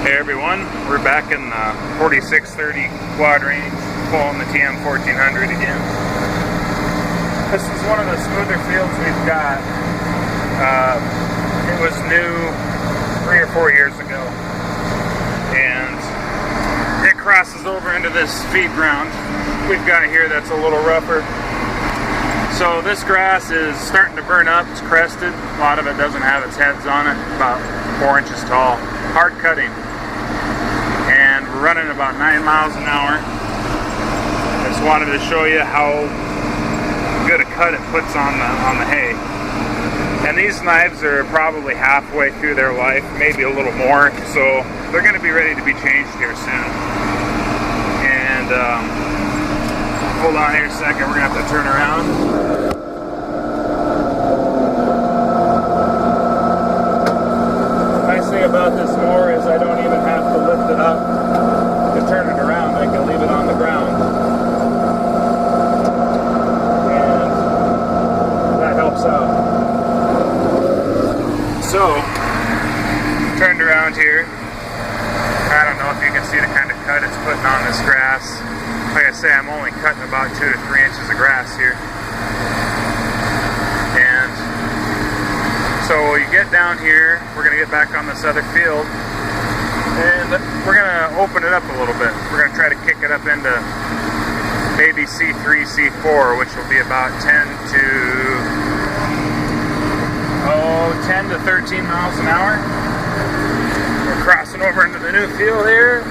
Hey everyone, we're back in the 4630 quad range, pulling the TM 1400 again. This is one of the smoother fields we've got. It was new 3 or 4 years ago, and it crosses over into this feed ground we've got here that's a little rougher. So this grass is starting to burn up, it's crested. A lot of it doesn't have its heads on it, about 4 inches tall. Hard cutting. And we're running about 9 miles an hour. I just wanted to show you how good a cut it puts on the hay. And these knives are probably halfway through their life, maybe a little more, so they're going to be ready to be changed here soon. And hold on here a second, we're going to have to turn around. About this mower is I don't even have to lift it up to turn it around. I can leave it on the ground, and that helps out. So turned around here, I don't know if you can see the kind of cut it's putting on this grass. Like I say, I'm only cutting about 2 to 3 inches of grass here. So you get down here, we're going to get back on this other field, and we're going to open it up a little bit. We're going to try to kick it up into maybe C3, C4, which will be about 10 to 13 miles an hour. We're crossing over into the new field here.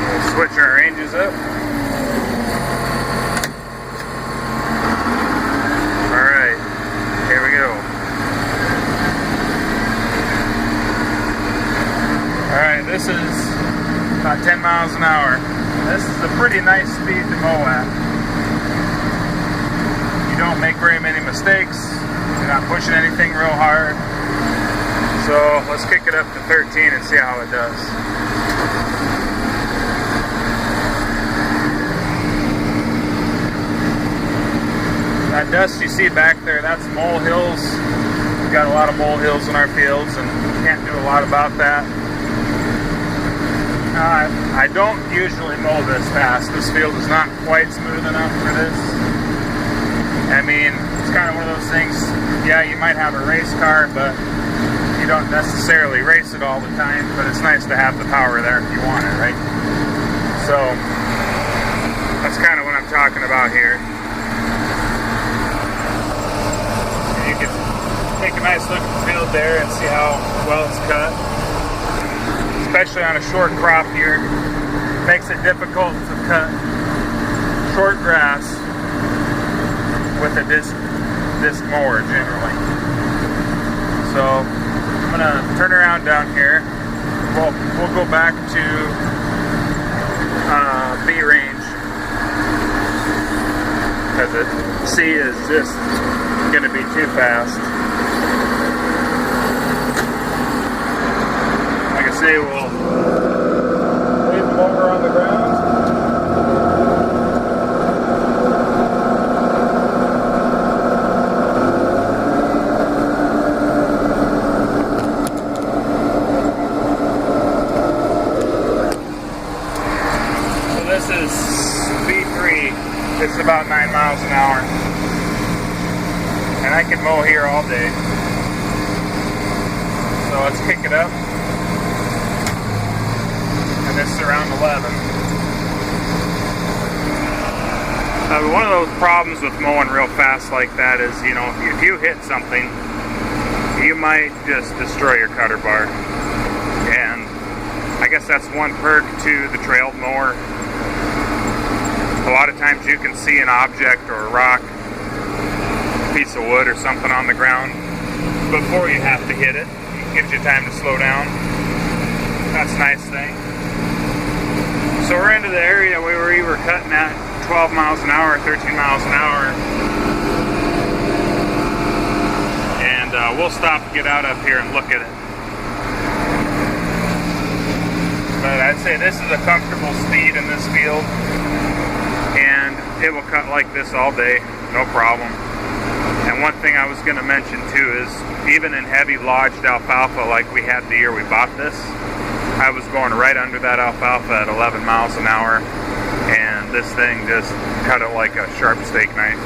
We'll switch our ranges up. Here we go. Alright, this is about 10 miles an hour. This is a pretty nice speed to mow at. You don't make very many mistakes. You're not pushing anything real hard. So let's kick it up to 13 and see how it does. That dust you see back there, that's molehills. We've got a lot of molehills in our fields and can't do a lot about that. I don't usually mow this fast. This field is not quite smooth enough for this. I mean, it's kind of one of those things, yeah, you might have a race car, but you don't necessarily race it all the time, but it's nice to have the power there if you want it, right? So, that's kind of what I'm talking about here. You can take a nice look at the field there and see how well it's cut. Especially on a short crop here. Makes it difficult to cut short grass with a disc mower generally. So I'm gonna turn around down here. We'll go back to B range, because C is just going to be too fast. Like I say, we'll leave the mower on the ground. So this is B3. It's about 9 miles an hour. And I can mow here all day. So let's kick it up. And this is around 11. One of those problems with mowing real fast like that is, you know, if you hit something, you might just destroy your cutter bar. And I guess that's one perk to the trail mower. A lot of times you can see an object or a rock, piece of wood or something on the ground before you have to hit it. It gives you time to slow down. That's a nice thing. So we're into the area where we were cutting at 12 miles an hour, 13 miles an hour. And we'll stop and get out up here and look at it. But I'd say this is a comfortable speed in this field. And it will cut like this all day, no problem. And one thing I was going to mention too is even in heavy lodged alfalfa like we had the year we bought this, I was going right under that alfalfa at 11 miles an hour, and this thing just cut it like a sharp steak knife.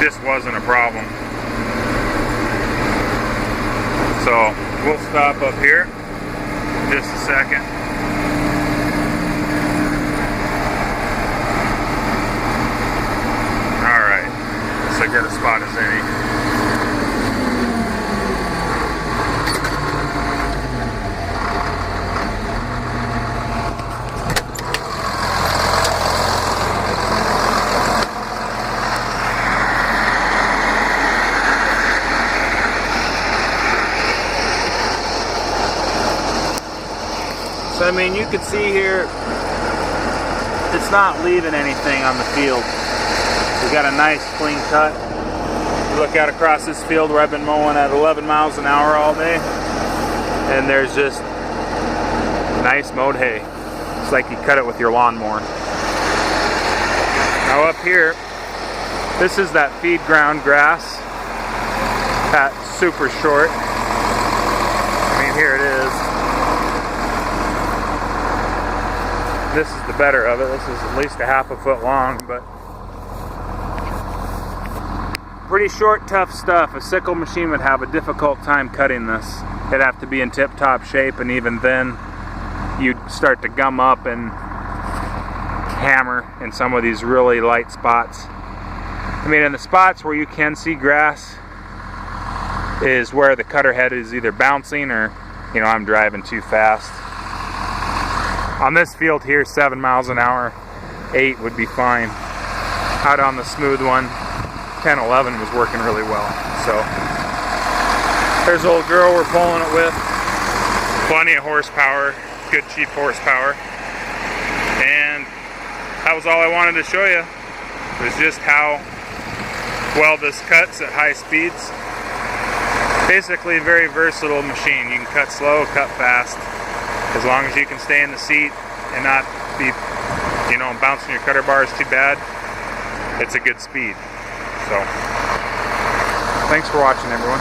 This wasn't a problem. So we'll stop up here just a second. Alright, so good a spot as any. So I mean, you can see here, it's not leaving anything on the field. We got a nice clean cut. You look out across this field where I've been mowing at 11 miles an hour all day, and there's just nice mowed hay. It's like you cut it with your lawnmower. Now up here, this is that feed ground grass. That's super short. I mean, here it is. This is the better of it. This is at least a half a foot long, but pretty short, tough stuff. A sickle machine would have a difficult time cutting this. It'd have to be in tip-top shape, and even then you'd start to gum up and hammer in some of these really light spots. I mean, in the spots where you can see grass is where the cutter head is either bouncing or, you know, I'm driving too fast. On this field here, 7 miles an hour, 8 would be fine. Out on the smooth one, 10, 11 was working really well. So there's the old girl we're pulling it with. Plenty of horsepower, good cheap horsepower. And that was all I wanted to show you. It was just how well this cuts at high speeds. Basically a very versatile machine. You can cut slow, cut fast. As long as you can stay in the seat and not be, you know, bouncing your cutter bars too bad, it's a good speed. So, thanks for watching, everyone.